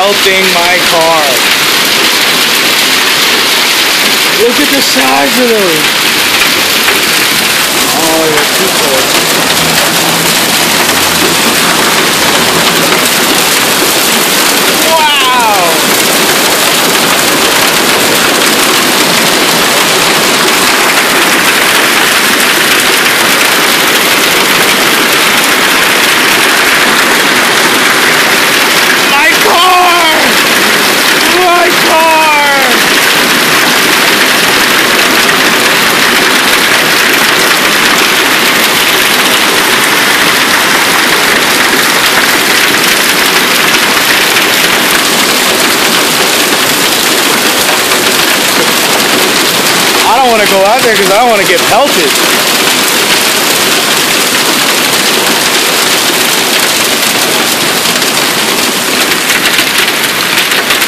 pelting my car. Look at the size of those. Oh, they're too close. I don't want to go out there because I don't want to get pelted.